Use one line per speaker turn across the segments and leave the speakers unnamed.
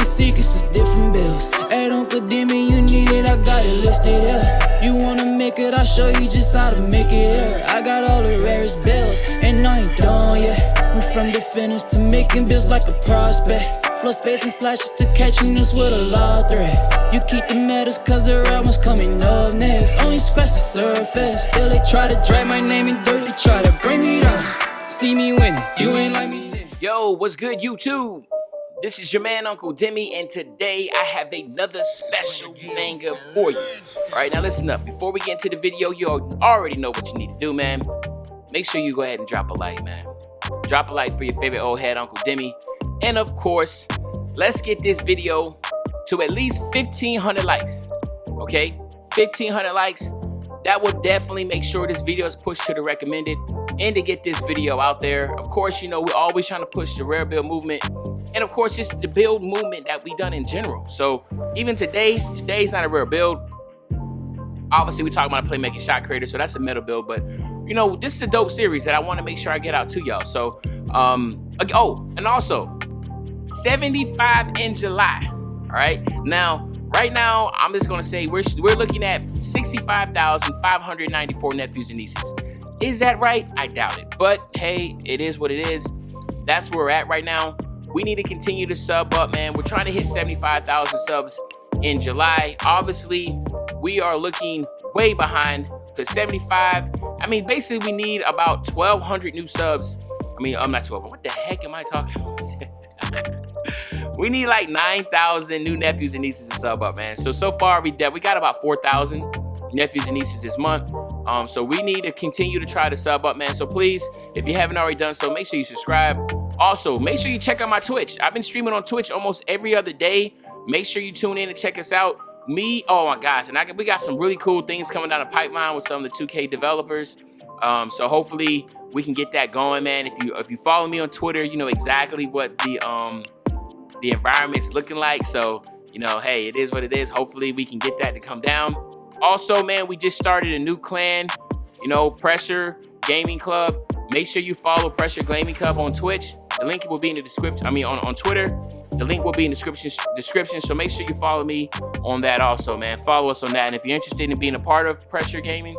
secrets of different bills. At Uncle Demi, you need it, I got it listed here. You wanna make it, I'll show you just how to make it here. I got all the rarest bills, and I ain't done yet. Went from the finish to making bills like a prospect. Flow space and slashes to catching us with a law threat. You keep the medals cause the right one's coming up next. Only scratch the surface. Still they try to drag my name in dirt, they try to bring me down. See me winning, you ain't like me then.
Yo, what's good, YouTube? This is your man, Uncle Demi, and today I have another special banger for you. All right, now listen up. Before we get into the video, you already know what you need to do, man. Make sure you go ahead and drop a like, man. Drop a like for your favorite old head, Uncle Demi. And of course, let's get this video to at least 1,500 likes, okay? 1,500 likes. That will definitely make sure this video is pushed to the recommended and to get this video out there. Of course, you know, we're always trying to push the rare build movement. And of course, just the build movement that we done in general. So even today's not a rare build. Obviously, we're talking about a playmaking shot creator, so that's a metal build. But you know, this is a dope series that I want to make sure I get out to y'all. So, oh, and also 75 in July. All right. Now, right now, I'm just gonna say we're looking at 65,594 nephews and nieces. Is that right? I doubt it. But hey, it is what it is. That's where we're at right now. We need to continue to sub up, man. We're trying to hit 75,000 subs in July. Obviously, we are looking way behind because 75, I mean, basically we need about 1,200 new subs. I mean, I'm not 12. What the heck am I talking about? We need like 9,000 new nephews and nieces to sub up, man. So far we got about 4,000 nephews and nieces this month. So we need to continue to try to sub up, man. So please, if you haven't already done so, make sure you subscribe. Also, make sure you check out my Twitch. I've been streaming on Twitch almost every other day. Make sure you tune in and check us out. Oh my gosh, and we got some really cool things coming down the pipeline with some of the 2K developers. So hopefully we can get that going, man. If you follow me on Twitter, you know exactly what the environment's looking like. So, you know, hey, it is what it is. Hopefully we can get that to come down. Also, man, we just started a new clan, you know, Pressure Gaming Club. Make sure you follow Pressure Gaming Club on Twitch. The link will be in the description. I mean, on Twitter. The link will be in the description. So make sure you follow me on that also, man. Follow us on that. And if you're interested in being a part of Pressure Gaming,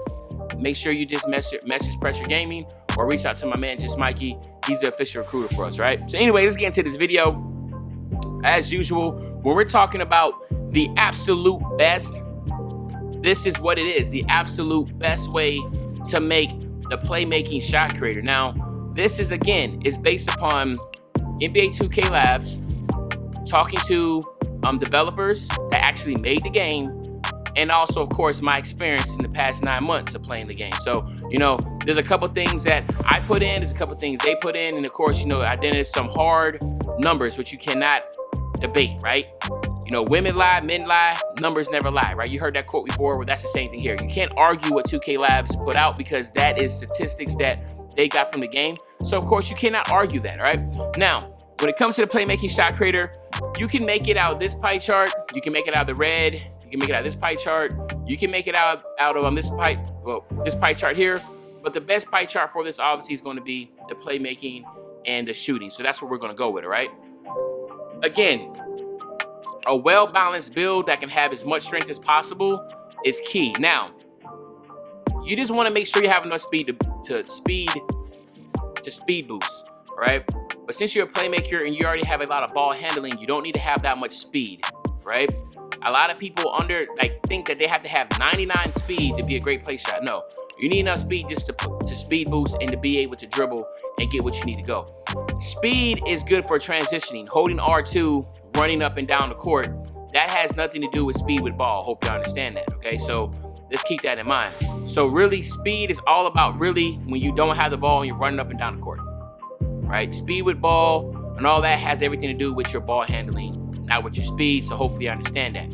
make sure you just message Pressure Gaming or reach out to my man, Just Mikey. He's the official recruiter for us, right? So anyway, let's get into this video. As usual, when we're talking about the absolute best, this is what it is. The absolute best way to make the playmaking shot creator. Now, this is, again, is based upon NBA 2K Labs, talking to developers that actually made the game, and also, of course, my experience in the past 9 months of playing the game. So, you know, there's a couple things that I put in, there's a couple things they put in, and of course, you know, then there's some hard numbers which you cannot debate, right? You know, women lie, men lie, numbers never lie, right? You heard that quote before, well, that's the same thing here. You can't argue what 2K Labs put out because that is statistics that they got from the game. So, of course, you cannot argue that, all right? Now, when it comes to the playmaking shot creator, you can make it out of this pie chart. You can make it out of the red. You can make it out of this pie chart. You can make it out of this pie chart here. But the best pie chart for this, obviously, is going to be the playmaking and the shooting. So that's what we're going to go with, all right? Again, a well-balanced build that can have as much strength as possible is key. Now, you just want to make sure you have enough speed to speed boost, all right? But since you're a playmaker and you already have a lot of ball handling, you don't need to have that much speed, right? A lot of people think that they have to have 99 speed to be a great play shot. No, you need enough speed just to speed boost and to be able to dribble and get what you need to go. Speed is good for transitioning, holding R2, running up and down the court. That has nothing to do with speed with ball. Hope you understand that, okay? So let's keep that in mind. So really, speed is all about really when you don't have the ball and you're running up and down the court, right? Speed with ball and all that has everything to do with your ball handling, not with your speed. So hopefully you understand that.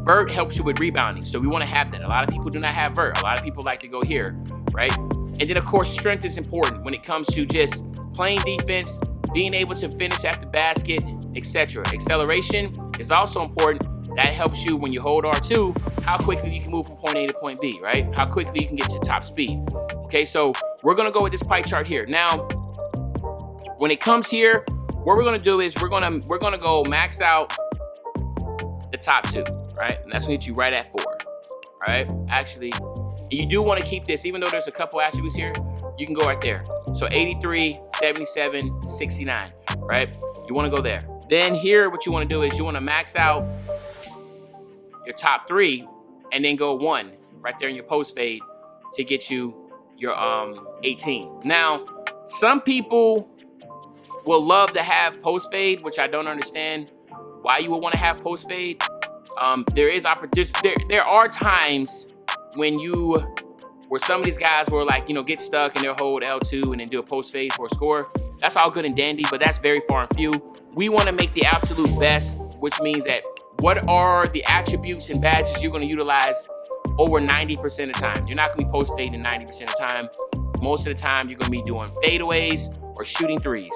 Vert helps you with rebounding. So we want to have that. A lot of people do not have vert. A lot of people like to go here, right? And then, of course, strength is important when it comes to just playing defense, being able to finish at the basket, etc. Acceleration is also important. That helps you when you hold R2, how quickly you can move from point A to point B, right? How quickly you can get to top speed. Okay, so we're gonna go with this pie chart here. Now, when it comes here, what we're gonna do is we're gonna go max out the top 2, right? And that's gonna get you right at 4, all right? Actually, you do wanna keep this, even though there's a couple attributes here, you can go right there. So 83, 77, 69, right? You wanna go there. Then here, what you wanna do is you wanna max out your top 3 and then go 1 right there in your post fade to get you your 18. Now, some people will love to have post fade, which I don't understand why you would want to have post fade. There are times when where some of these guys will like, get stuck and they'll hold L2 and then do a post fade for a score. That's all good and dandy, but that's very far and few. We want to make the absolute best, which means that what are the attributes and badges you're going to utilize over 90% of the time. You're not going to be post fading 90% of the time. Most of the time, you're going to be doing fadeaways or shooting threes.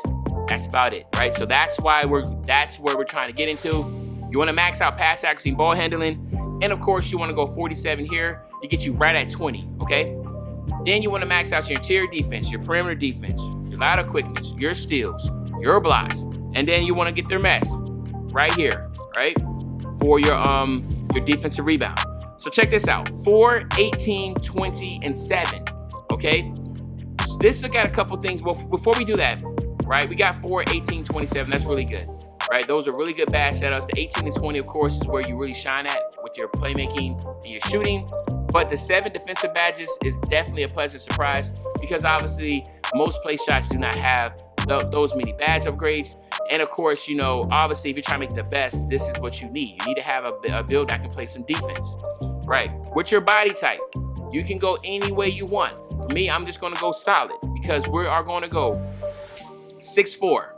That's about it, right? So that's where we're trying to get into. You want to max out pass accuracy and ball handling. And of course, you want to go 47 here to get you right at 20, okay? Then you want to max out your interior defense, your perimeter defense, your lateral quickness, your steals, your blocks. And then you want to get their mess right here, right? For your defensive rebound. So check this out, 4, 18, 20, and 7, okay? So this has got a couple things. Well, before we do that, right, we got 4, 18, 27. That's really good, right? Those are really good badge setups. The 18 and 20, of course, is where you really shine at with your playmaking and your shooting. But the 7 defensive badges is definitely a pleasant surprise because obviously most play shots do not have those many badge upgrades. And of course, obviously if you're trying to make the best, this is what you need. You need to have a build that can play some defense, right? With your body type, you can go any way you want. For me, I'm just going to go solid because we are going to go 6'4".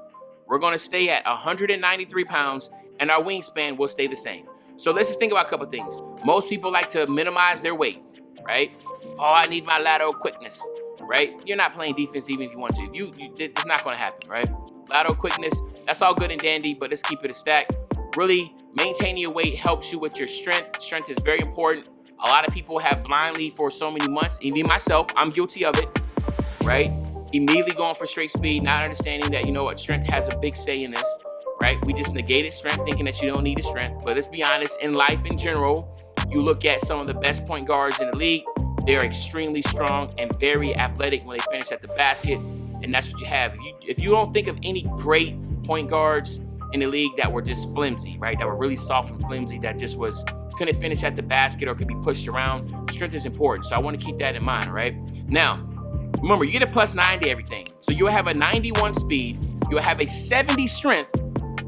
We're going to stay at 193 pounds and our wingspan will stay the same. So let's just think about a couple things. Most people like to minimize their weight, right? Oh, I need my lateral quickness, right? You're not playing defense even if you want to. It's not going to happen, right? Lateral quickness, that's all good and dandy, but let's keep it a stack. Really, maintaining your weight helps you with your strength. Strength is very important. A lot of people have blindly for so many months, even myself, I'm guilty of it, right? Immediately going for straight speed, not understanding that, strength has a big say in this, right? We just negated strength, thinking that you don't need the strength. But let's be honest, in life in general, you look at some of the best point guards in the league, they're extremely strong and very athletic when they finish at the basket. And that's what you have. If you don't think of any great point guards in the league that were just flimsy, right? That were really soft and flimsy, that just couldn't finish at the basket or could be pushed around. Strength is important. So I want to keep that in mind, right? Now, remember, you get a plus 9 to everything. So you'll have a 91 speed, you'll have a 70 strength,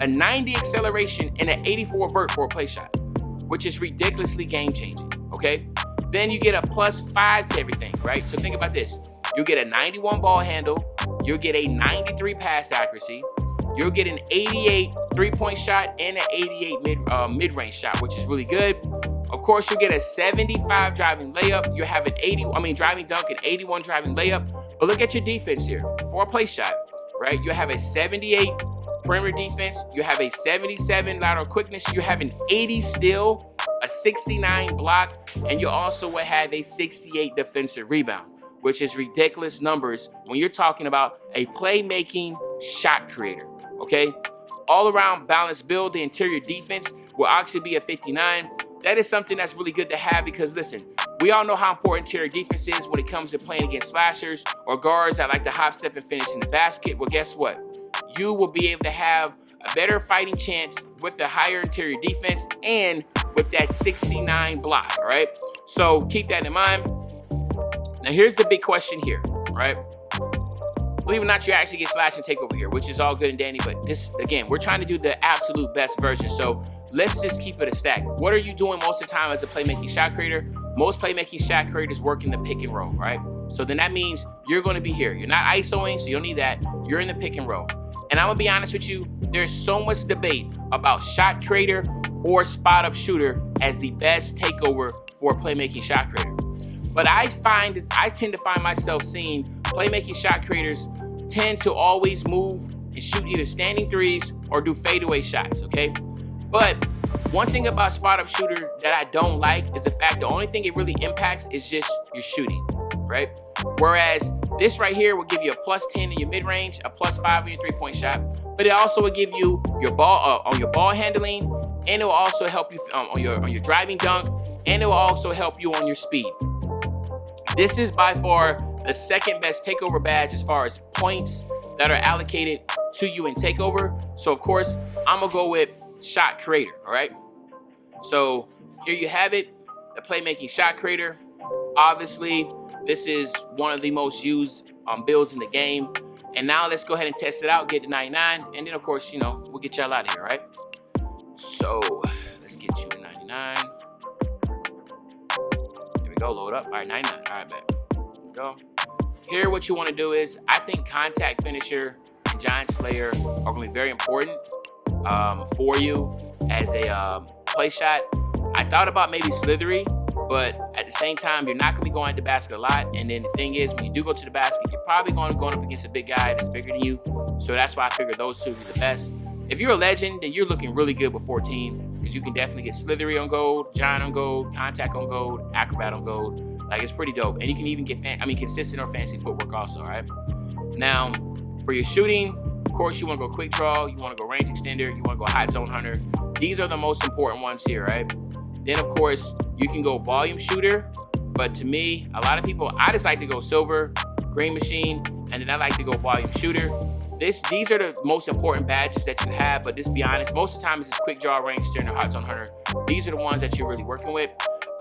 a 90 acceleration, and an 84 vert for a play shot, which is ridiculously game-changing, okay? Then you get a plus 5 to everything, right? So think about this. You'll get a 91 ball handle, you'll get a 93 pass accuracy, you'll get an 88 three-point shot and an 88 mid-range shot, which is really good. Of course, you'll get a 75 driving layup. You'll have an driving dunk, an 81 driving layup. But look at your defense here. For a play shot, right? You'll have a 78 perimeter defense. You have a 77 lateral quickness. You have an 80 steal, a 69 block, and you also will have a 68 defensive rebound, which is ridiculous numbers when you're talking about a playmaking shot creator, okay? All around balanced build, the interior defense will actually be a 59. That is something that's really good to have because, listen, we all know how important interior defense is when it comes to playing against slashers or guards that like to hop, step, and finish in the basket. Well, guess what? You will be able to have a better fighting chance with the higher interior defense and with that 69 block, all right? So keep that in mind. Now, here's the big question here, right? Believe it or not, you actually get slash and takeover here, which is all good and dandy, but this, again, we're trying to do the absolute best version. So let's just keep it a stack. What are you doing most of the time as a playmaking shot creator? Most playmaking shot creators work in the pick and roll, right? So then that means you're going to be here. You're not ISOing, so you don't need that. You're in the pick and roll. And I'm going to be honest with you, there's so much debate about shot creator or spot up shooter as the best takeover for a playmaking shot creator. But I tend to find myself seeing playmaking shot creators tend to always move and shoot either standing threes or do fadeaway shots, okay? But one thing about spot up shooter that I don't like is the fact the only thing it really impacts is just your shooting, right? Whereas this right here will give you a plus 10 in your mid-range, a plus 5 in your three-point shot, but it also will give you your ball handling and it will also help you on your driving dunk, and it will also help you on your speed. This is by far the second best takeover badge as far as points that are allocated to you in takeover. So of course, I'm gonna go with shot creator. All right. So here you have it, the playmaking shot creator. Obviously, this is one of the most used builds in the game. And now let's go ahead and test it out, get to 99, and then of course, we'll get y'all out of here, right? So let's get you to 99. There we go, load up. All right, 99. All right, bet. There we go. Here, what you want to do is, I think contact finisher and giant slayer are going to be very important for you as a play shot. I thought about maybe slithery, but at the same time, you're not going to be going at the basket a lot. And then the thing is, when you do go to the basket, you're probably going to go up against a big guy that's bigger than you. So that's why I figured those two would be the best. If you're a legend, then you're looking really good with 14, because you can definitely get slithery on gold, giant on gold, contact on gold, acrobat on gold. Like, it's pretty dope. And you can even get consistent or fancy footwork also, all right? Now, for your shooting, of course, you want to go quick draw, you want to go range extender, you want to go hot zone hunter. These are the most important ones here, right? Then, of course, you can go volume shooter, but to me, a lot of people, I just like to go silver, green machine, and then I like to go volume shooter. These are the most important badges that you have, but just be honest, most of the time it's just quick draw, range extender, hot zone hunter. These are the ones that you're really working with.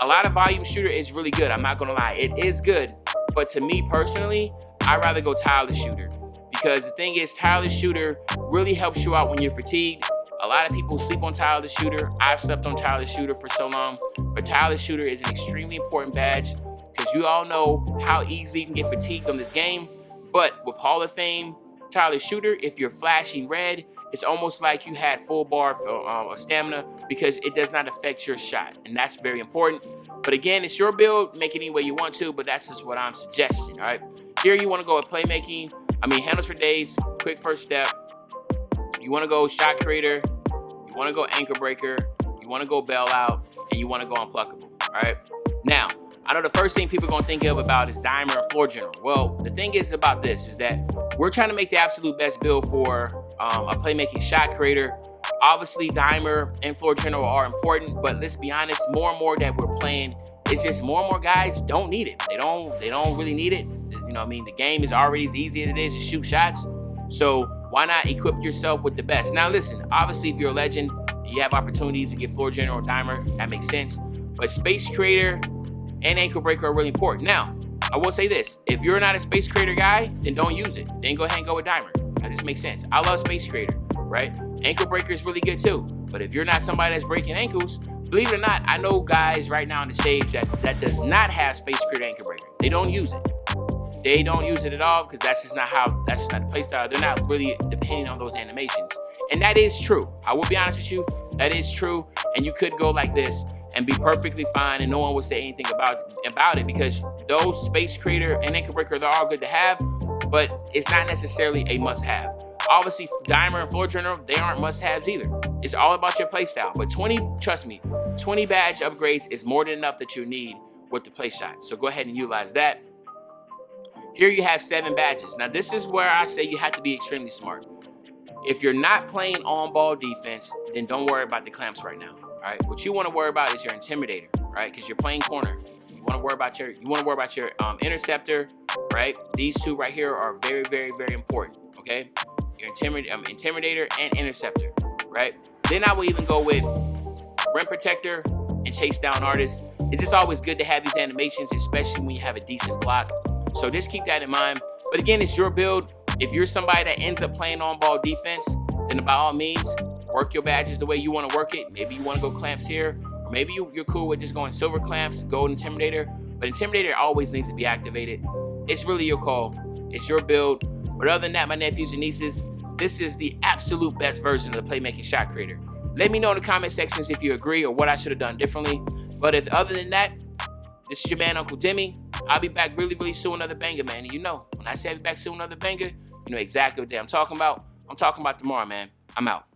A lot of volume shooter is really good, I'm not gonna lie, it is good, but to me personally, I'd rather go tireless shooter, because the thing is, tireless shooter really helps you out when you're fatigued. A lot of people sleep on tireless shooter. I've slept on tireless shooter for so long, but tireless shooter is an extremely important badge, because you all know how easily you can get fatigued on this game. But with Hall of Fame tireless shooter, if you're flashing red, it's almost like you had full bar for stamina, because it does not affect your shot, and that's very important. But again, it's your build, make it any way you want to, but that's just what I'm suggesting. All right, here you want to go with playmaking, handles for days, quick first step. You want to go shot creator, you want to go anchor breaker, you want to go bailout, and you want to go unpluckable. All right, now I know the first thing people are going to think of about is dimer and floor general. Well, the thing is about this is that we're trying to make the absolute best build for a playmaking shot creator. Obviously, dimer and floor general are important, but let's be honest, more and more that we're playing, it's just more and more guys don't need it. They don't really need it. The game is already as easy as it is to shoot shots. So why not equip yourself with the best? Now listen, obviously if you're a legend, you have opportunities to get floor general or dimer, that makes sense. But space creator and ankle breaker are really important. Now, I will say this, if you're not a space creator guy, then don't use it. Then go ahead and go with dimer. That just makes sense. I love space creator, right? Ankle breaker is really good too. But if you're not somebody that's breaking ankles, believe it or not, I know guys right now on the stage that does not have space creator ankle breaker. They don't use it. They don't use it at all, because that's just not the play style. They're not really depending on those animations. And that is true. I will be honest with you, that is true. And you could go like this and be perfectly fine, and no one will say anything about it, because those space creator and ankle breaker, they're all good to have, but it's not necessarily a must-have. Obviously, dimer and floor general, they aren't must-haves either. It's all about your play style. But 20 badge upgrades is more than enough that you need with the play shot. So go ahead and utilize that. Here you have 7 badges. Now this is where I say you have to be extremely smart. If you're not playing on-ball defense, then don't worry about the clamps right now. All right, what you want to worry about is your intimidator, right? Because you're playing corner. You want to worry about your interceptor, right? These two right here are very, very, very important. Okay, your intimidator and interceptor, right? Then I will even go with rim protector and chase down artist. It's just always good to have these animations, especially when you have a decent block. So just keep that in mind. But again, it's your build. If you're somebody that ends up playing on-ball defense, then by all means, work your badges the way you want to work it. Maybe you want to go clamps here, or maybe you're cool with just going silver clamps, gold intimidator. But intimidator always needs to be activated. It's really your call. It's your build. But other than that, my nephews and nieces, this is the absolute best version of the playmaking shot creator. Let me know in the comment sections if you agree or what I should have done differently. But if other than that, this is your man, Uncle Demi. I'll be back really, really soon, another banger, man. And you know, when I say I'll be back soon, another banger, you know exactly what day I'm talking about. I'm talking about tomorrow, man. I'm out.